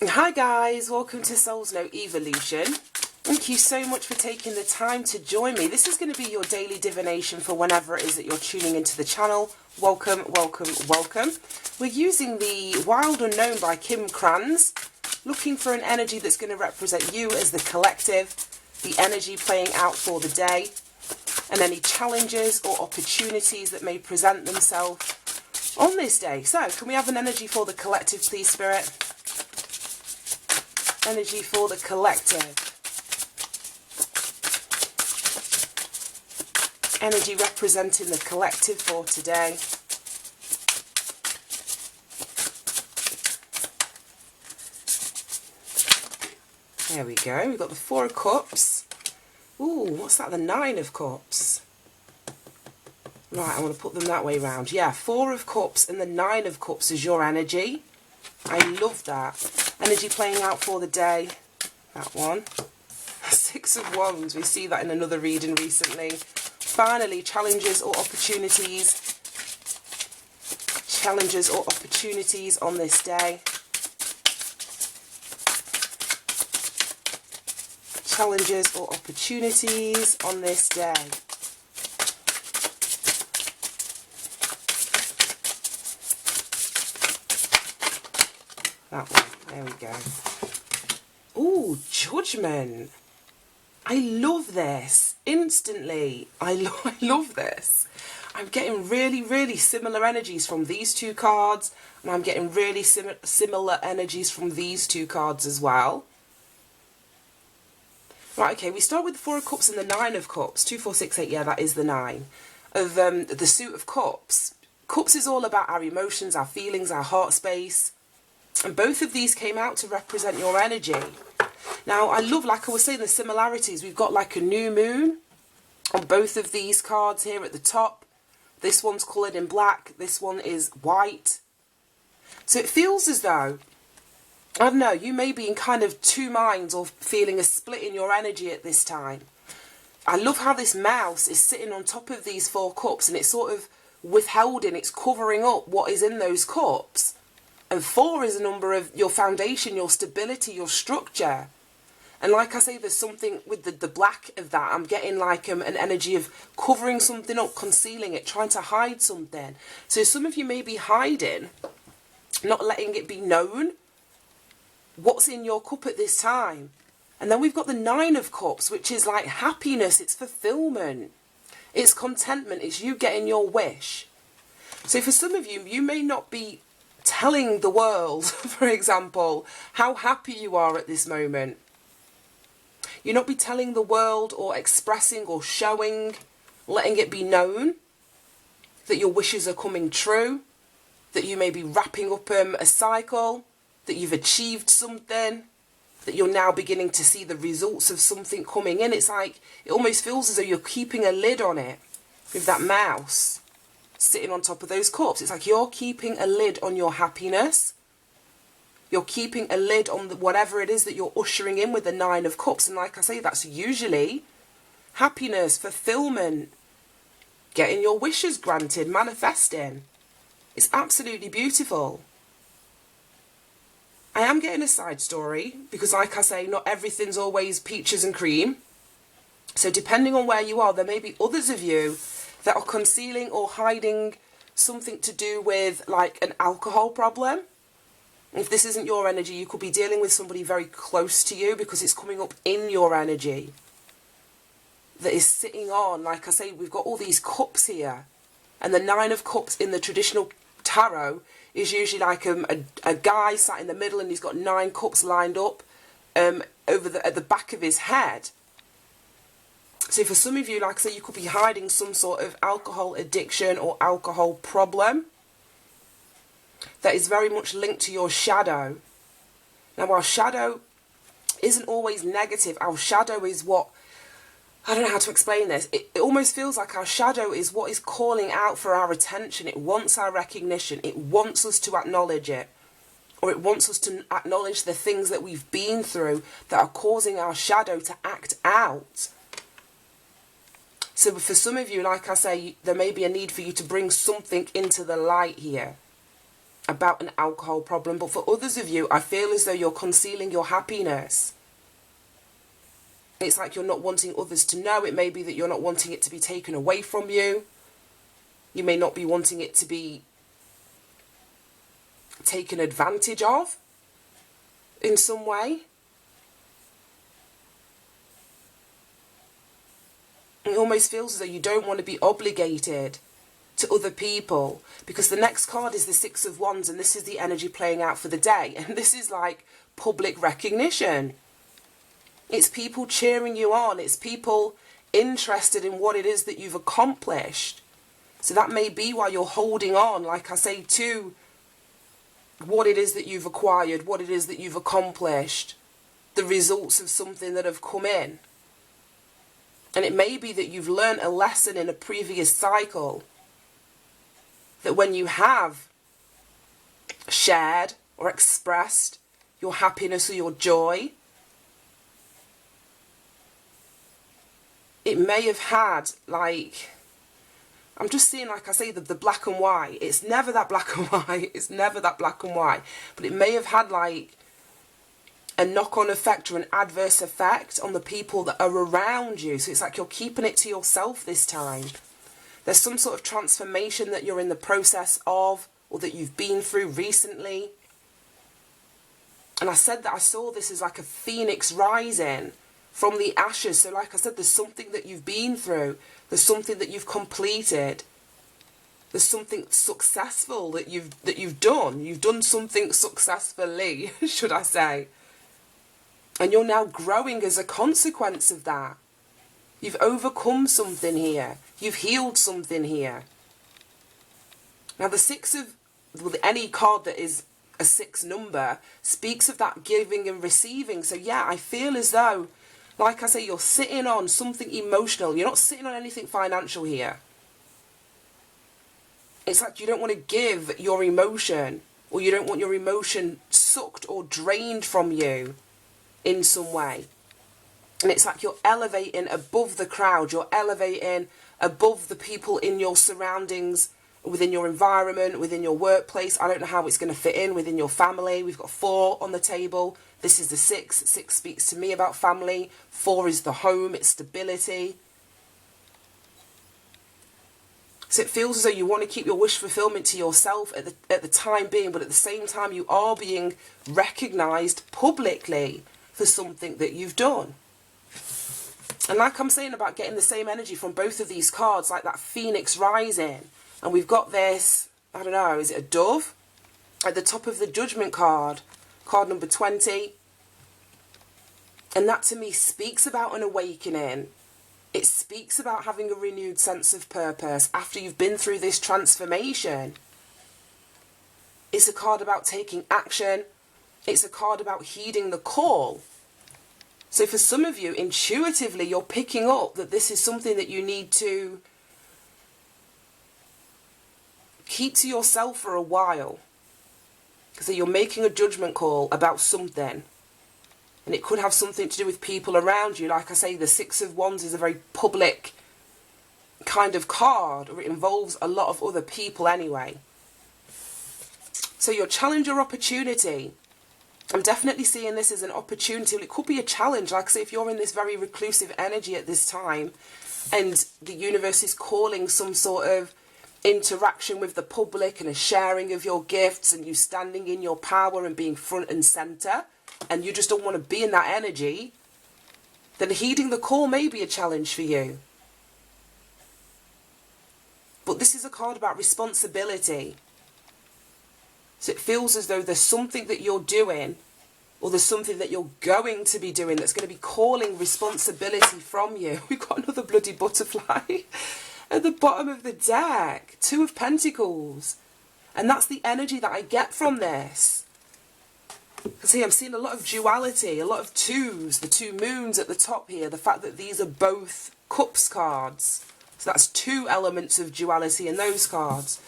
Hi guys, welcome to Soul's Note Evolution. Thank you so much for taking the time to join me. This is going to be your daily divination for whenever it is that you're tuning into the channel. Welcome, welcome, welcome. We're using the Wild Unknown by Kim Kranz, looking for an energy that's going to represent you as the collective, the energy playing out for the day, and any challenges or opportunities that may present themselves on this day. So, can we have an energy for the collective, please, Spirit? Energy for the collective. Energy representing the collective for today. There we go. We've got the Four of Cups. Ooh, what's that? The Nine of Cups. Right, I want to put them that way round. Yeah, Four of Cups and the Nine of Cups is your energy. I love that. Energy playing out for the day. That one. Six of Wands. We see that in another reading recently. Finally, challenges or opportunities. Challenges or opportunities on this day. Challenges or opportunities on this day. That one. There we go. Ooh, Judgment. I love this. Instantly. I love this. I'm getting really similar energies from these two cards. And I'm getting really similar energies from these two cards as well. Right, okay, we start with the Four of Cups and the Nine of Cups. 2, 4, 6, 8, yeah, that is the 9. Of the Suit of Cups. Cups is all about our emotions, our feelings, our heart space. And both of these came out to represent your energy. Now, I love, like I was saying, the similarities. We've got like a new moon on both of these cards here at the top. This one's coloured in black. This one is white. So it feels as though, I don't know, you may be in kind of two minds or feeling a split in your energy at this time. I love how this mouse is sitting on top of these Four Cups and it's sort of withholding, it's covering up what is in those cups. And 4 is a number of your foundation, your stability, your structure. And like I say, there's something with the black of that. I'm getting like an energy of covering something up, concealing it, trying to hide something. So some of you may be hiding, not letting it be known what's in your cup at this time. And then we've got the Nine of Cups, which is like happiness, it's fulfillment, it's contentment, it's you getting your wish. So for some of you, you may not be telling the world, for example, how happy you are at this moment. You'll not be telling the world or expressing or showing, letting it be known that your wishes are coming true, that you may be wrapping up a cycle, that you've achieved something, that you're now beginning to see the results of something coming in. It's like, it almost feels as though you're keeping a lid on it with that mouse sitting on top of those cups. It's like you're keeping a lid on your happiness. You're keeping a lid on whatever it is that you're ushering in with the Nine of Cups. And like I say, that's usually happiness, fulfillment, getting your wishes granted, manifesting. It's absolutely beautiful. I am getting a side story because, like I say, not everything's always peaches and cream. So depending on where you are, there may be others of you that are concealing or hiding something to do with like an alcohol problem. If this isn't your energy, you could be dealing with somebody very close to you because it's coming up in your energy that is sitting on, like I say, we've got all these cups here. And the Nine of Cups in the traditional tarot is usually like a guy sat in the middle and he's got 9 cups lined up at the back of his head. So for some of you, like I say, you could be hiding some sort of alcohol addiction or alcohol problem that is very much linked to your shadow. Now, our shadow isn't always negative. Our shadow is what, I don't know how to explain this. It almost feels like our shadow is what is calling out for our attention. It wants our recognition. It wants us to acknowledge it. Or it wants us to acknowledge the things that we've been through that are causing our shadow to act out. So for some of you, like I say, there may be a need for you to bring something into the light here. about an alcohol problem. But for others of you, I feel as though you're concealing your happiness. It's like you're not wanting others to know. It may be that you're not wanting it to be taken away from you. You may not be wanting it to be taken advantage of in some way. It almost feels as though you don't want to be obligated to other people, because the next card is the Six of Wands, and this is the energy playing out for the day. And this is like public recognition. It's people cheering you on. It's people interested in what it is that you've accomplished. So that may be why you're holding on, like I say, to what it is that you've acquired, what it is that you've accomplished, the results of something that have come in. And it may be that you've learned a lesson in a previous cycle, that when you have shared or expressed your happiness or your joy, it may have had, like, I'm just seeing, like I say, the black and white. It's never that black and white. It's never that black and white. But it may have had, like, a knock-on effect or an adverse effect on the people that are around you. So it's like you're keeping it to yourself this time. There's some sort of transformation that you're in the process of, or that you've been through recently. And I said that I saw this as like a phoenix rising from the ashes. So like I said, there's something that you've been through. There's something that you've completed. There's something successful that you've done. You've done something successfully, should I say. And you're now growing as a consequence of that. You've overcome something here. You've healed something here. Now the Six of, well, any card that is a 6 number speaks of that giving and receiving. So yeah, I feel as though, like I say, you're sitting on something emotional. You're not sitting on anything financial here. It's like you don't want to give your emotion, or you don't want your emotion sucked or drained from you in some way. And it's like you're elevating above the crowd. You're elevating above the people in your surroundings, within your environment, within your workplace. I don't know how it's going to fit in within your family. We've got 4 on the table. This is the 6. 6 speaks to me about family. 4 is the home. It's stability. So it feels as though you want to keep your wish fulfillment to yourself at the time being, but at the same time you are being recognised publicly for something that you've done. And like I'm saying about getting the same energy from both of these cards, like that phoenix rising. And we've got this, I don't know, is it a dove? At the top of the judgment card, card number 20. And that to me speaks about an awakening. It speaks about having a renewed sense of purpose after you've been through this transformation. It's a card about taking action. It's a card about heeding the call. So for some of you, intuitively, you're picking up that this is something that you need to keep to yourself for a while. Because you're making a judgment call about something. And it could have something to do with people around you. Like I say, the 6 of Wands is a very public kind of card, or it involves a lot of other people anyway. So your challenge or opportunity, I'm definitely seeing this as an opportunity. Well, it could be a challenge. Like I say, if you're in this very reclusive energy at this time and the universe is calling some sort of interaction with the public and a sharing of your gifts and you standing in your power and being front and centre, and you just don't want to be in that energy, then heeding the call may be a challenge for you. But this is a card about responsibility. So it feels as though there's something that you're doing, or there's something that you're going to be doing that's going to be calling responsibility from you. We've got another bloody butterfly at the bottom of the deck. 2 of Pentacles. And that's the energy that I get from this. See, I'm seeing a lot of duality, a lot of 2s, the 2 moons at the top here, the fact that these are both Cups cards. So that's 2 elements of duality in those cards.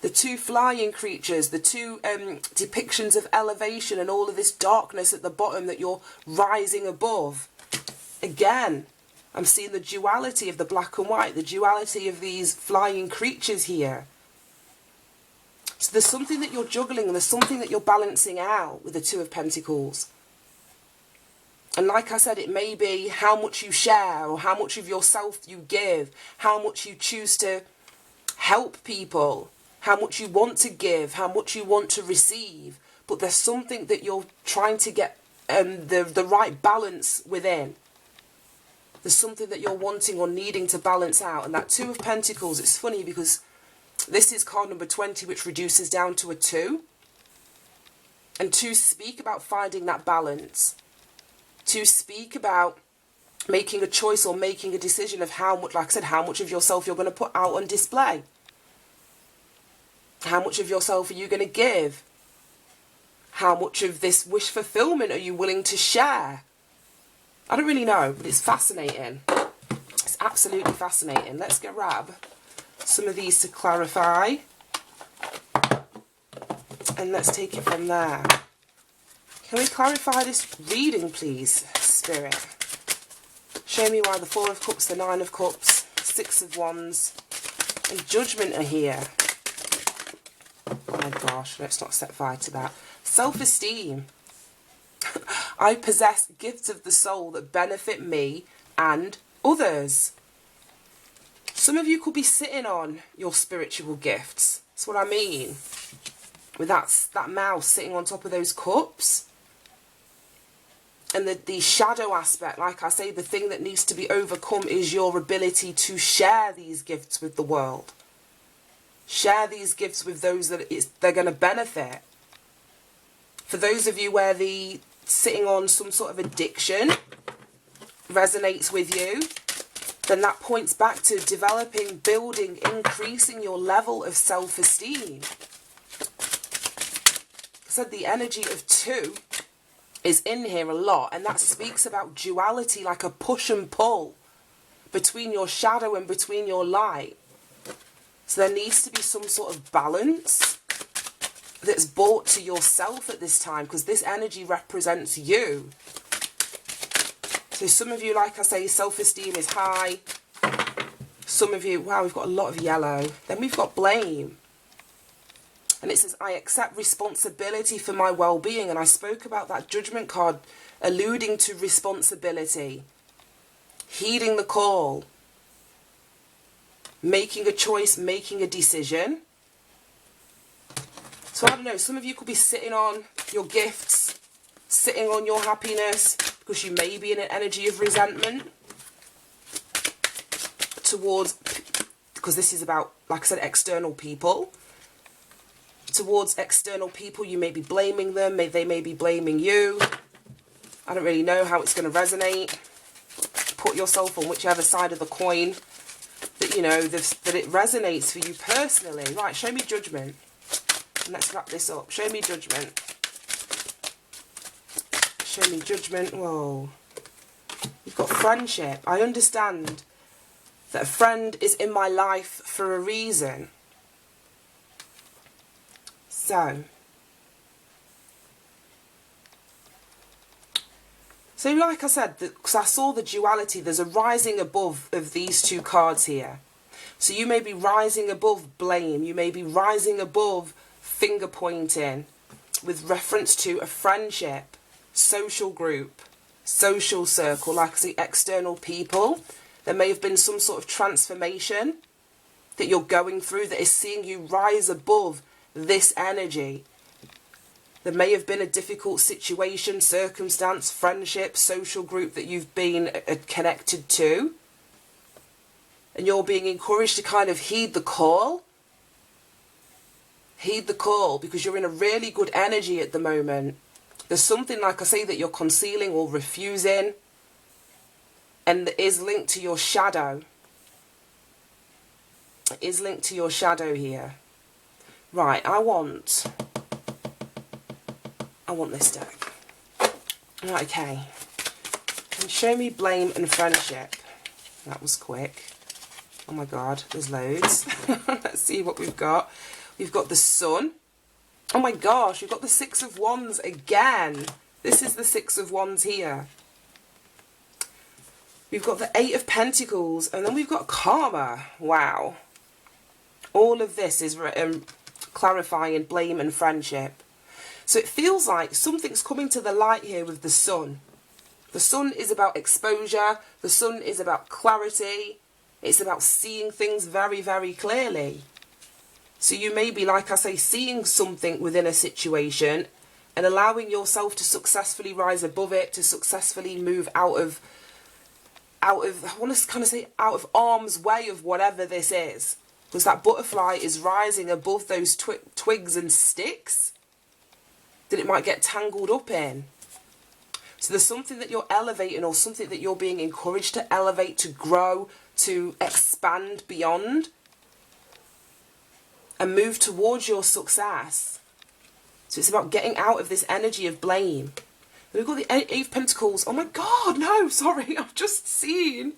The 2 flying creatures, the 2 depictions of elevation and all of this darkness at the bottom that you're rising above. Again, I'm seeing the duality of the black and white, the duality of these flying creatures here. So there's something that you're juggling, and there's something that you're balancing out with the Two of Pentacles. And like I said, it may be how much you share, or how much of yourself you give, how much you choose to help people, how much you want to give, how much you want to receive. But there's something that you're trying to get the right balance within. There's something that you're wanting or needing to balance out. And that Two of Pentacles, it's funny because this is card number 20, which reduces down to a 2. And to speak about finding that balance. To speak about making a choice or making a decision of how much, like I said, how much of yourself you're going to put out on display. How much of yourself are you going to give? How much of this wish fulfillment are you willing to share? I don't really know, but it's fascinating. It's absolutely fascinating. Let's grab some of these to clarify. And let's take it from there. Can we clarify this reading, please, Spirit? Show me why the Four of Cups, the Nine of Cups, Six of Wands, and Judgment are here. Oh my gosh, let's not set fire to that. Self-esteem. I possess gifts of the soul that benefit me and others. Some of you could be sitting on your spiritual gifts. That's what I mean. With that mouse sitting on top of those cups. And the shadow aspect, like I say, the thing that needs to be overcome is your ability to share these gifts with the world. Share these gifts with those that they're going to benefit. For those of you where the sitting on some sort of addiction resonates with you, then that points back to developing, building, increasing your level of self-esteem. I said the energy of 2 is in here a lot, and that speaks about duality, like a push and pull between your shadow and between your light. So there needs to be some sort of balance that's brought to yourself at this time, because this energy represents you. So some of you, like I say, self-esteem is high. Some of you, wow, we've got a lot of yellow. Then we've got blame. And it says, I accept responsibility for my well-being. And I spoke about that Judgment card alluding to responsibility. Heeding the call. Making a choice, making a decision. So I don't know, some of you could be sitting on your gifts, sitting on your happiness, because you may be in an energy of resentment towards, because this is about, like I said, external people. Towards external people, you may be blaming them, they may be blaming you. I don't really know how it's going to resonate. Put yourself on whichever side of the coin that, you know, that it resonates for you personally. Right, show me Judgment. And let's wrap this up. Show me Judgment. Show me Judgment. Whoa. You've got friendship. I understand that a friend is in my life for a reason. So like I said, because I saw the duality, there's a rising above of these two cards here. So you may be rising above blame. You may be rising above finger pointing with reference to a friendship, social group, social circle, like I say, external people. There may have been some sort of transformation that you're going through that is seeing you rise above this energy. There may have been a difficult situation, circumstance, friendship, social group that you've been connected to. And you're being encouraged to kind of heed the call. Heed the call, because you're in a really good energy at the moment. There's something, like I say, that you're concealing or refusing. And that is linked to your shadow. It is linked to your shadow here. Right, I want this deck. Right, okay. And show me blame and friendship. That was quick. Oh my god, there's loads. Let's see what we've got. We've got the Sun. Oh my gosh, we've got the Six of Wands again. This is the Six of Wands here. We've got the Eight of Pentacles, and then we've got Karma. Wow. All of this is clarifying, blame and friendship. So it feels like something's coming to the light here with the sun. The sun is about exposure. The sun is about clarity. It's about seeing things very, very clearly. So you may be, like I say, seeing something within a situation and allowing yourself to successfully rise above it, to successfully move out of, I want to kind of say, out of harm's way of whatever this is. Because that butterfly is rising above those twigs and sticks that it might get tangled up in. So there's something that you're elevating, or something that you're being encouraged to elevate, to grow, to expand beyond and move towards your success. So it's about getting out of this energy of blame. And we've got the Eight of Pentacles. Oh my God, no, sorry, I've just seen.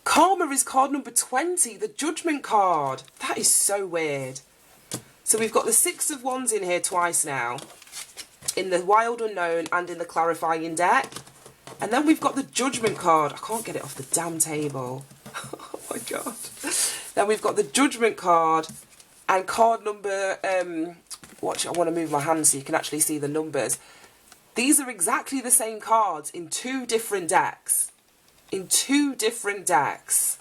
Karma is card number 20, the Judgment card. That is so weird. So we've got the Six of Wands in here twice now, in the Wild Unknown and in the Clarifying deck. And then we've got the Judgment card. I can't get it off the damn table. Oh my God. Then we've got the Judgment card and card number, watch, I want to move my hand so you can actually see the numbers. These are exactly the same cards in two different decks. In two different decks.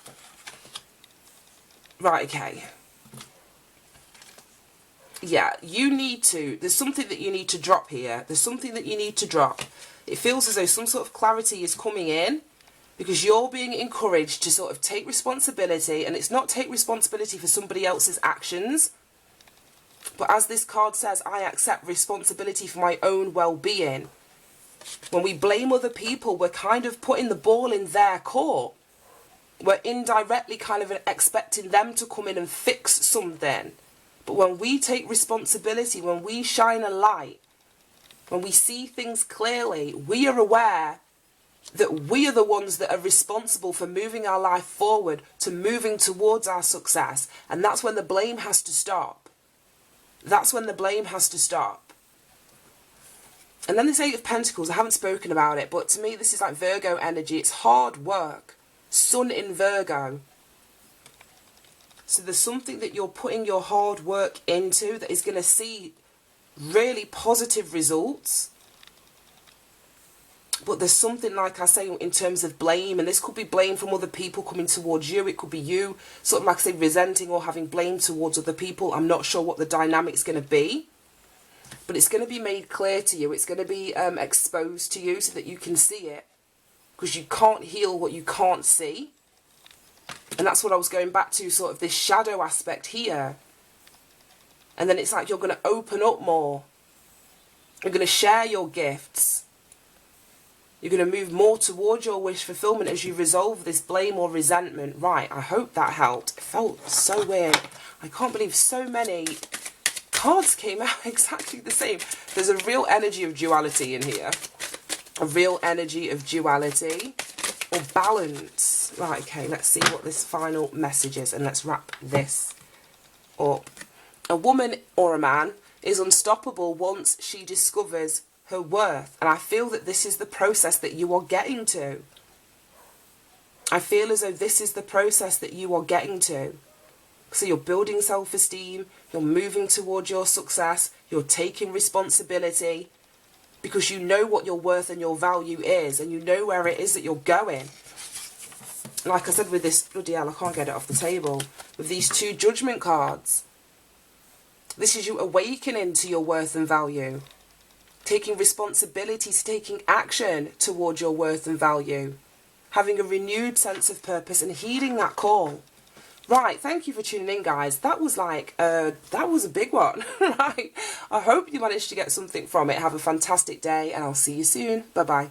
Right, okay. Yeah, you need to, there's something that you need to drop here. There's something that you need to drop. It feels as though some sort of clarity is coming in because you're being encouraged to sort of take responsibility, and it's not take responsibility for somebody else's actions, but as this card says, I accept responsibility for my own well-being. When we blame other people, we're kind of putting the ball in their court. We're indirectly kind of expecting them to come in and fix something. But when we take responsibility, when we shine a light, when we see things clearly, we are aware that we are the ones that are responsible for moving our life forward, to moving towards our success. And that's when the blame has to stop. That's when the blame has to stop. And then this Eight of Pentacles, I haven't spoken about it, but to me this is like Virgo energy. It's hard work. Sun in Virgo. So there's something that you're putting your hard work into that is going to see really positive results. But there's something, like I say, in terms of blame, and this could be blame from other people coming towards you. It could be you sort of, like I say, resenting or having blame towards other people. I'm not sure what the dynamic's going to be, but it's going to be made clear to you. It's going to be exposed to you so that you can see it, because you can't heal what you can't see. And that's what I was going back to, sort of this shadow aspect here. And then it's like you're going to open up more. You're going to share your gifts. You're going to move more towards your wish fulfillment as you resolve this blame or resentment. Right, I hope that helped. It felt so weird. I can't believe so many cards came out exactly the same. There's a real energy of duality in here. A real energy of duality or balance. Right, okay, let's see what this final message is, and let's wrap this up. A woman or a man is unstoppable once she discovers her worth. And I feel that this is the process that you are getting to. I feel as though this is the process that you are getting to. So you're building self-esteem, you're moving towards your success, you're taking responsibility, because you know what your worth and your value is, and you know where it is that you're going. Like I said with this, bloody hell, I can't get it off the table, with these two Judgment cards. This is you awakening to your worth and value. Taking responsibility, to taking action towards your worth and value. Having a renewed sense of purpose and heeding that call. Right, thank you for tuning in, guys. That was like, that was a big one, right? I hope you managed to get something from it. Have a fantastic day, and I'll see you soon. Bye-bye.